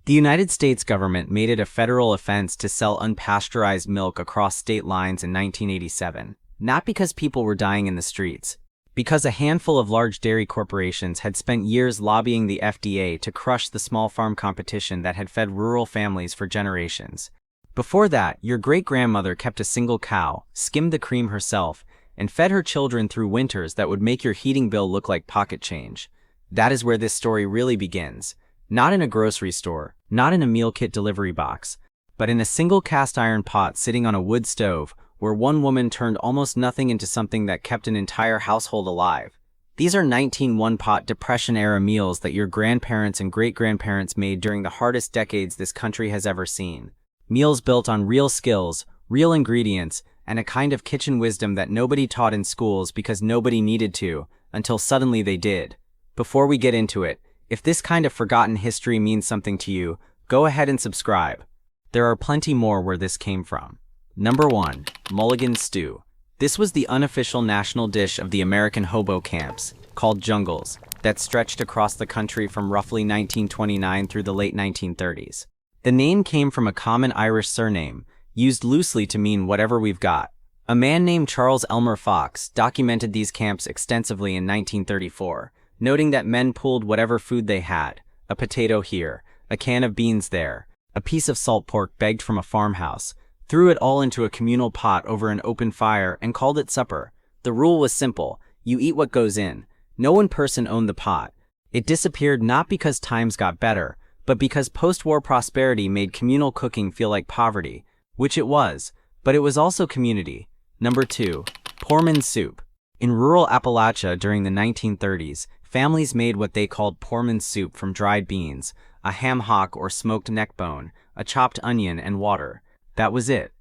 The United States government made it a federal offense to sell unpasteurized milk across state lines in 1987, not because people were dying in the streets, because a handful of large dairy corporations had spent years lobbying the FDA to crush the small farm competition that had fed rural families for generations. Before that, your great-grandmother kept a single cow, skimmed the cream herself, and fed her children through winters that would make your heating bill look like pocket change. That is where this story really begins. Not in a grocery store, not in a meal kit delivery box, but in a single cast iron pot sitting on a wood stove, where one woman turned almost nothing into something that kept an entire household alive. These are 19 one-pot Depression-era meals that your grandparents and great-grandparents made during the hardest decades this country has ever seen. Meals built on real skills, real ingredients, and a kind of kitchen wisdom that nobody taught in schools because nobody needed to, until suddenly they did. Before we get into it, if this kind of forgotten history means something to you, go ahead and subscribe. There are plenty more where this came from. Number 1. Mulligan Stew. This was the unofficial national dish of the American hobo camps, called jungles, that stretched across the country from roughly 1929 through the late 1930s. The name came from a common Irish surname, used loosely to mean whatever we've got. A man named Charles Elmer Fox documented these camps extensively in 1934, noting that men pulled whatever food they had, a potato here, a can of beans there, a piece of salt pork begged from a farmhouse, threw it all into a communal pot over an open fire and called it supper. The rule was simple: you eat what goes in. No one person owned the pot. It disappeared not because times got better, but because post-war prosperity made communal cooking feel like poverty, which it was, but it was also community. Number 2. Poorman's Soup. In rural Appalachia during the 1930s, families made what they called Poorman's Soup from dried beans, a ham hock or smoked neck bone, a chopped onion, and water. That was it.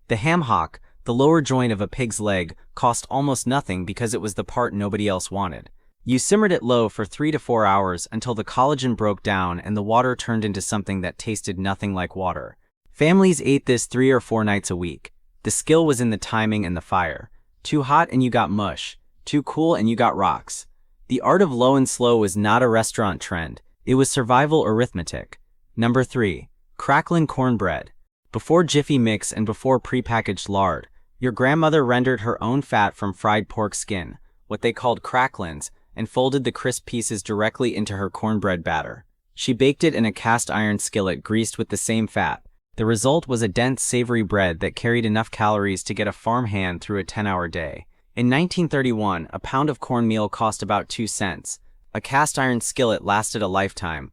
The ham hock, the lower joint of a pig's leg, cost almost nothing because it was the part nobody else wanted. You simmered it low for 3 to 4 hours until the collagen broke down and the water turned into something that tasted nothing like water. Families ate this 3 or 4 nights a week. The skill was in the timing and the fire. Too hot and you got mush. Too cool and you got rocks. The art of low and slow was not a restaurant trend. It was survival arithmetic. Number 3. Cracklin' cornbread. Before Jiffy Mix and before prepackaged lard, your grandmother rendered her own fat from fried pork skin, what they called cracklins, and folded the crisp pieces directly into her cornbread batter. She baked it in a cast iron skillet greased with the same fat. The result was a dense, savory bread that carried enough calories to get a farmhand through a 10-hour day. In 1931, a pound of cornmeal cost about 2 cents. A cast iron skillet lasted a lifetime.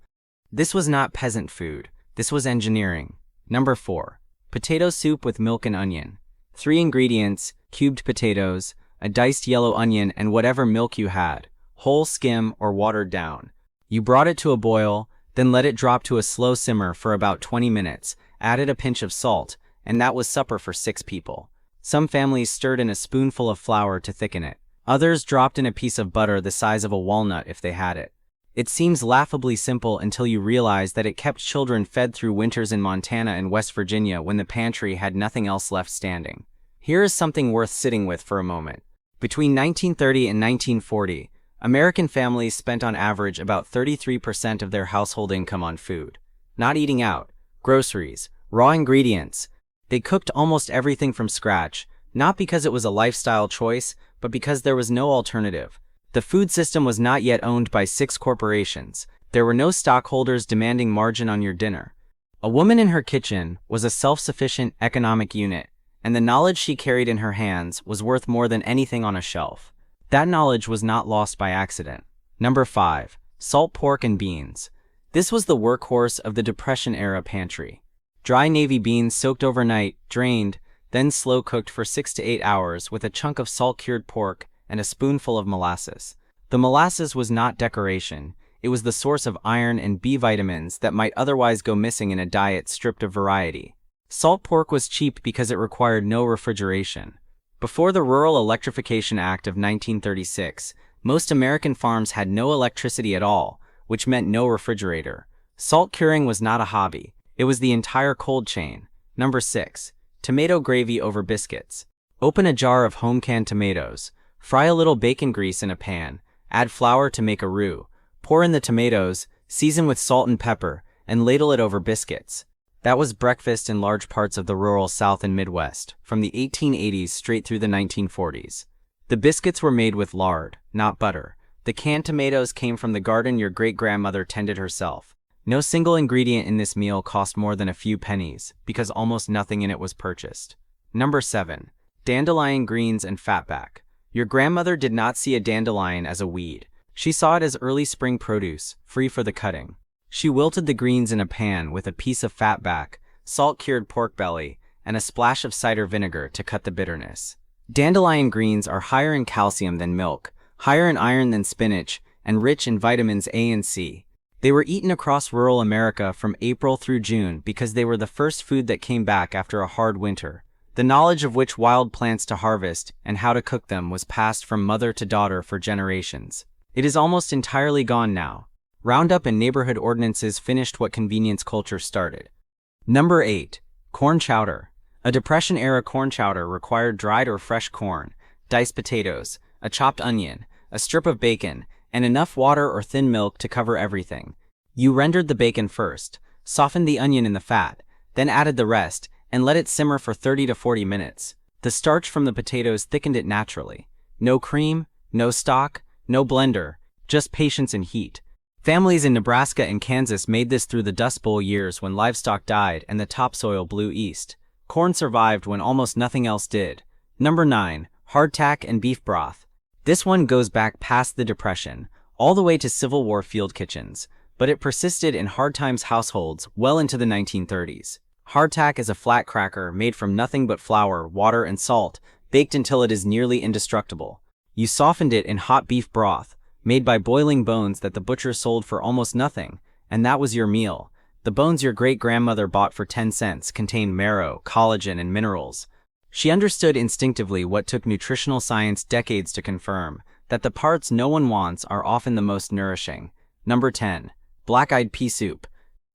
This was not peasant food. This was engineering. Number 4. Potato soup with milk and onion. 3 ingredients: cubed potatoes, a diced yellow onion, and whatever milk you had, whole, skim, or watered down. You brought it to a boil, then let it drop to a slow simmer for about 20 minutes, added a pinch of salt, and that was supper for 6 people. Some families stirred in a spoonful of flour to thicken it. Others dropped in a piece of butter the size of a walnut if they had it. It seems laughably simple until you realize that it kept children fed through winters in Montana and West Virginia when the pantry had nothing else left standing. Here is something worth sitting with for a moment. Between 1930 and 1940, American families spent on average about 33% of their household income on food. Not eating out, groceries, raw ingredients. They cooked almost everything from scratch, not because it was a lifestyle choice, but because there was no alternative. The food system was not yet owned by 6 corporations. There were no stockholders demanding margin on your dinner. A woman in her kitchen was a self-sufficient economic unit, and the knowledge she carried in her hands was worth more than anything on a shelf. That knowledge was not lost by accident. Number 5. Salt pork and beans. This was the workhorse of the Depression-era pantry. Dry navy beans soaked overnight, drained, then slow cooked for 6 to 8 hours with a chunk of salt-cured pork and a spoonful of molasses. The molasses was not decoration. It was the source of iron and B vitamins that might otherwise go missing in a diet stripped of variety. Salt pork was cheap because it required no refrigeration. Before the Rural Electrification Act of 1936, most American farms had no electricity at all, which meant no refrigerator. Salt curing was not a hobby. It was the entire cold chain. Number 6. Tomato gravy over biscuits. Open a jar of home-canned tomatoes. Fry a little bacon grease in a pan. Add flour to make a roux. Pour in the tomatoes, season with salt and pepper, and ladle it over biscuits. That was breakfast in large parts of the rural South and Midwest, from the 1880s straight through the 1940s. The biscuits were made with lard, not butter. The canned tomatoes came from the garden your great-grandmother tended herself. No single ingredient in this meal cost more than a few pennies, because almost nothing in it was purchased. Number 7. Dandelion greens and fatback. Your grandmother did not see a dandelion as a weed. She saw it as early spring produce, free for the cutting. She wilted the greens in a pan with a piece of fatback, salt-cured pork belly, and a splash of cider vinegar to cut the bitterness. Dandelion greens are higher in calcium than milk, higher in iron than spinach, and rich in vitamins A and C. They were eaten across rural America from April through June because they were the first food that came back after a hard winter. The knowledge of which wild plants to harvest and how to cook them was passed from mother to daughter for generations. It is almost entirely gone now. Roundup and neighborhood ordinances finished what convenience culture started. Number 8. Corn chowder. A Depression-era corn chowder required dried or fresh corn, diced potatoes, a chopped onion, a strip of bacon, and enough water or thin milk to cover everything. You rendered the bacon first, softened the onion in the fat, then added the rest, and let it simmer for 30 to 40 minutes. The starch from the potatoes thickened it naturally. No cream, no stock, no blender, just patience and heat. Families in Nebraska and Kansas made this through the Dust Bowl years when livestock died and the topsoil blew east. Corn survived when almost nothing else did. Number 9. Hardtack and beef broth. This one goes back past the Depression, all the way to Civil War field kitchens, but it persisted in hard times households well into the 1930s. Hardtack is a flat cracker made from nothing but flour, water, and salt, baked until it is nearly indestructible. You softened it in hot beef broth, made by boiling bones that the butcher sold for almost nothing, and that was your meal. The bones your great-grandmother bought for 10 cents contained marrow, collagen, and minerals. She understood instinctively what took nutritional science decades to confirm, that the parts no one wants are often the most nourishing. Number 10. Black-eyed pea soup.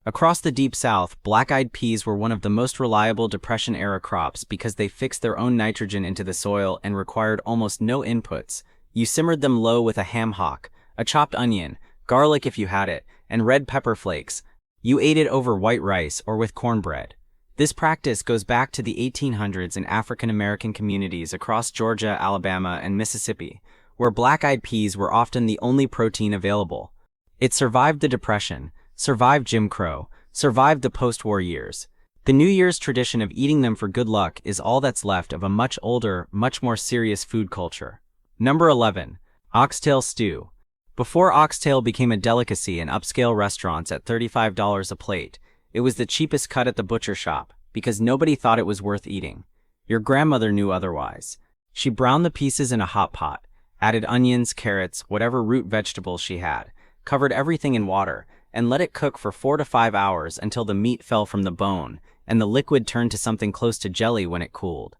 Across the Deep South, black-eyed peas were one of the most reliable Depression-era crops because they fixed their own nitrogen into the soil and required almost no inputs. You simmered them low with a ham hock, a chopped onion, garlic if you had it, and red pepper flakes. You ate it over white rice or with cornbread. This practice goes back to the 1800s in African-American communities across Georgia, Alabama, and Mississippi, where black-eyed peas were often the only protein available. It survived the Depression, survived Jim Crow, survived the post-war years. The New Year's tradition of eating them for good luck is all that's left of a much older, much more serious food culture. Number 11. Oxtail stew. Before oxtail became a delicacy in upscale restaurants at $35 a plate, it was the cheapest cut at the butcher shop, because nobody thought it was worth eating. Your grandmother knew otherwise. She browned the pieces in a hot pot, added onions, carrots, whatever root vegetables she had, covered everything in water, and let it cook for 4 to 5 hours until the meat fell from the bone, and the liquid turned to something close to jelly when it cooled.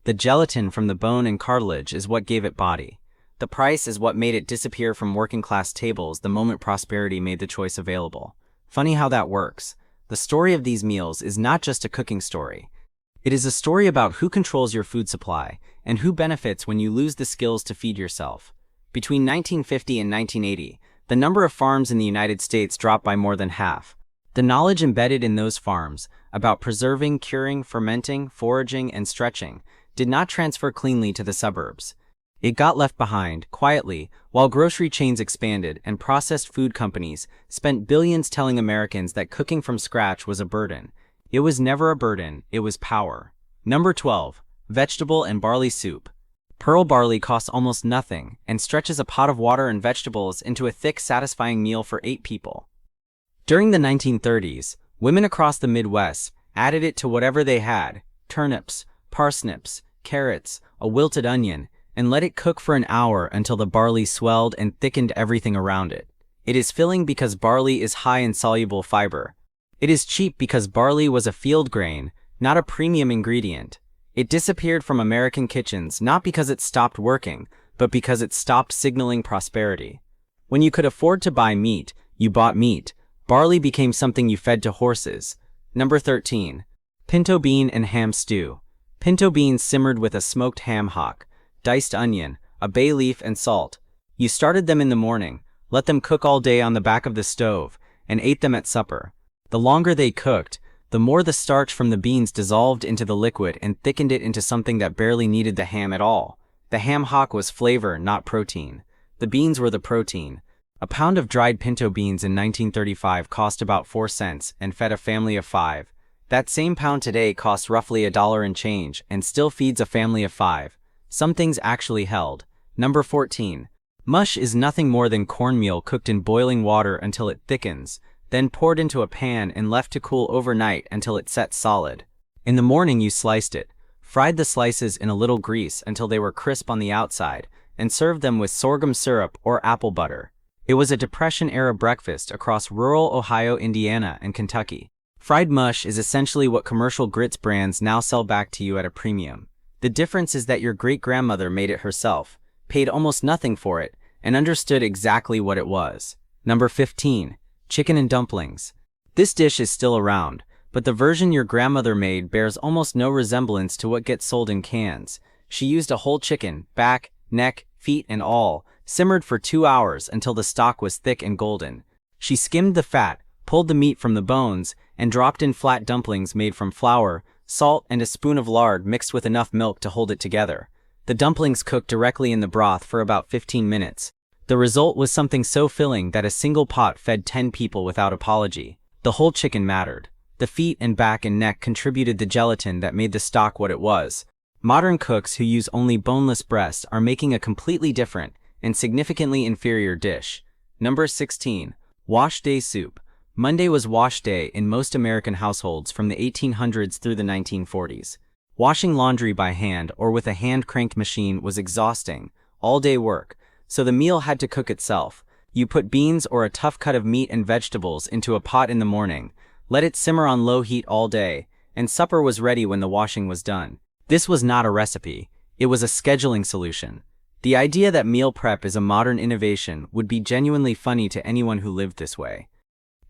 The gelatin from the bone and cartilage is what gave it body. The price is what made it disappear from working-class tables the moment prosperity made the choice available. Funny how that works. The story of these meals is not just a cooking story. It is a story about who controls your food supply and who benefits when you lose the skills to feed yourself. Between 1950 and 1980, the number of farms in the United States dropped by more than half. The knowledge embedded in those farms about preserving, curing, fermenting, foraging, and stretching did not transfer cleanly to the suburbs. It got left behind, quietly, while grocery chains expanded and processed food companies spent billions telling Americans that cooking from scratch was a burden. It was never a burden, it was power. Number 12. Vegetable and barley soup. Pearl barley costs almost nothing and stretches a pot of water and vegetables into a thick, satisfying meal for 8 people. During the 1930s, women across the Midwest added it to whatever they had: turnips, parsnips, carrots, a wilted onion, and let it cook for an hour until the barley swelled and thickened everything around it. It is filling because barley is high in soluble fiber. It is cheap because barley was a field grain, not a premium ingredient. It disappeared from American kitchens not because it stopped working, but because it stopped signaling prosperity. When you could afford to buy meat, you bought meat. Barley became something you fed to horses. Number 13. Pinto bean and ham stew. Pinto beans simmered with a smoked ham hock, diced onion, a bay leaf, and salt. You started them in the morning, let them cook all day on the back of the stove, and ate them at supper. The longer they cooked, the more the starch from the beans dissolved into the liquid and thickened it into something that barely needed the ham at all. The ham hock was flavor, not protein. The beans were the protein. A pound of dried pinto beans in 1935 cost about 4 cents and fed a family of 5. That same pound today costs roughly $1 and change and still feeds a family of 5. Some things actually held. Number 14. Mush is nothing more than cornmeal cooked in boiling water until it thickens, then poured into a pan and left to cool overnight until it set solid. In the morning you sliced it, fried the slices in a little grease until they were crisp on the outside, and served them with sorghum syrup or apple butter. It was a Depression-era breakfast across rural Ohio, Indiana, and Kentucky. Fried mush is essentially what commercial grits brands now sell back to you at a premium. The difference is that your great-grandmother made it herself, paid almost nothing for it, and understood exactly what it was. Number 15. Chicken and dumplings. This dish is still around, but the version your grandmother made bears almost no resemblance to what gets sold in cans. She used a whole chicken, back, neck, feet, and all, simmered for 2 hours until the stock was thick and golden. She skimmed the fat, pulled the meat from the bones, and dropped in flat dumplings made from flour, salt, and a spoon of lard mixed with enough milk to hold it together. The dumplings cooked directly in the broth for about 15 minutes. The result was something so filling that a single pot fed 10 people without apology. The whole chicken mattered. The feet and back and neck contributed the gelatin that made the stock what it was. Modern cooks who use only boneless breast are making a completely different and significantly inferior dish. Number 16. Wash day soup. Monday was wash day in most American households from the 1800s through the 1940s. Washing laundry by hand or with a hand-cranked machine was exhausting, all-day work, so the meal had to cook itself. You put beans or a tough cut of meat and vegetables into a pot in the morning, let it simmer on low heat all day, and supper was ready when the washing was done. This was not a recipe, it was a scheduling solution. The idea that meal prep is a modern innovation would be genuinely funny to anyone who lived this way.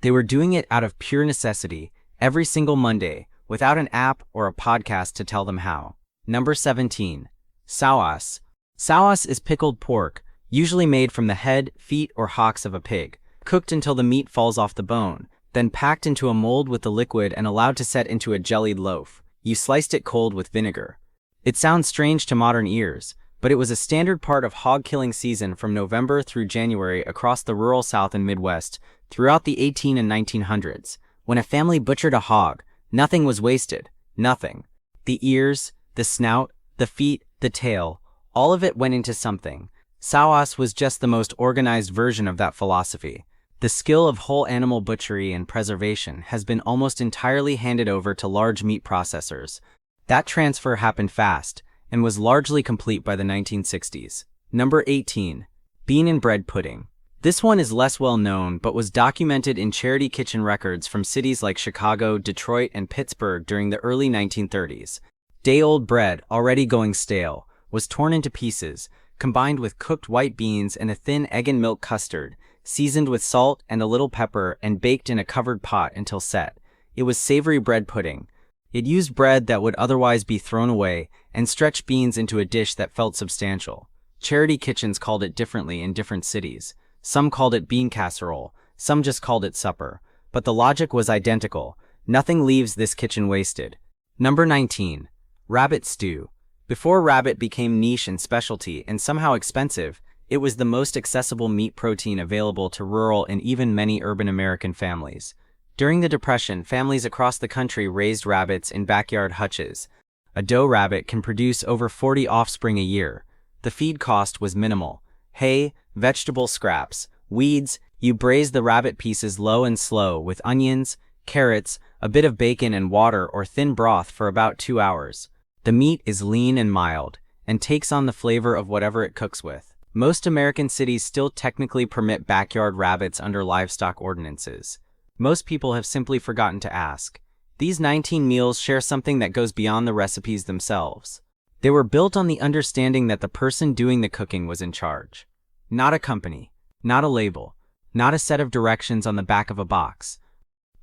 They were doing it out of pure necessity, every single Monday, without an app or a podcast to tell them how. Number 17. Sauce. Sauce is pickled pork, usually made from the head, feet, or hocks of a pig, cooked until the meat falls off the bone, then packed into a mold with the liquid and allowed to set into a jellied loaf. You sliced it cold with vinegar. It sounds strange to modern ears, but it was a standard part of hog-killing season from November through January across the rural South and Midwest throughout the 1800s and 1900s. When a family butchered a hog, nothing was wasted. Nothing. The ears, the snout, the feet, the tail, all of it went into something. Sauce was just the most organized version of that philosophy. The skill of whole animal butchery and preservation has been almost entirely handed over to large meat processors. That transfer happened fast and was largely complete by the 1960s. Number 18. Bean and bread pudding. This one is less well known but was documented in charity kitchen records from cities like Chicago, Detroit, and Pittsburgh during the early 1930s. Day-old bread, already going stale, was torn into pieces, combined with cooked white beans and a thin egg and milk custard, seasoned with salt and a little pepper and baked in a covered pot until set. It was savory bread pudding. It used bread that would otherwise be thrown away and stretched beans into a dish that felt substantial. Charity kitchens called it differently in different cities. Some called it bean casserole, some just called it supper. But the logic was identical. Nothing leaves this kitchen wasted. Number 19. Rabbit stew. Before rabbit became niche and specialty and somehow expensive, it was the most accessible meat protein available to rural and even many urban American families. During the Depression, families across the country raised rabbits in backyard hutches. A doe rabbit can produce over 40 offspring a year. The feed cost was minimal. Hay, vegetable scraps, weeds. You braise the rabbit pieces low and slow with onions, carrots, a bit of bacon and water or thin broth for about 2 hours. The meat is lean and mild, and takes on the flavor of whatever it cooks with. Most American cities still technically permit backyard rabbits under livestock ordinances. Most people have simply forgotten to ask. These 19 meals share something that goes beyond the recipes themselves. They were built on the understanding that the person doing the cooking was in charge. Not a company, not a label, not a set of directions on the back of a box.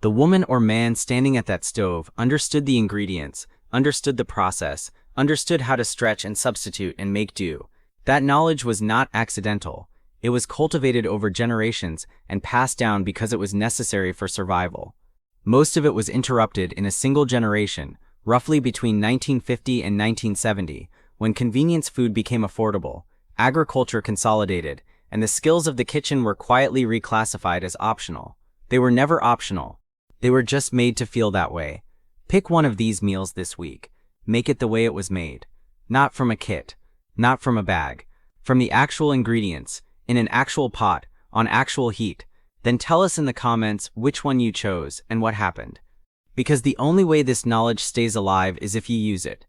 The woman or man standing at that stove understood the ingredients, understood the process, understood how to stretch and substitute and make do. That knowledge was not accidental. It was cultivated over generations and passed down because it was necessary for survival. Most of it was interrupted in a single generation, roughly between 1950 and 1970, when convenience food became affordable, agriculture consolidated, and the skills of the kitchen were quietly reclassified as optional. They were never optional. They were just made to feel that way. Pick one of these meals this week. Make it the way it was made. Not from a kit. Not from a bag. From the actual ingredients, in an actual pot, on actual heat. Then tell us in the comments which one you chose and what happened. Because the only way this knowledge stays alive is if you use it.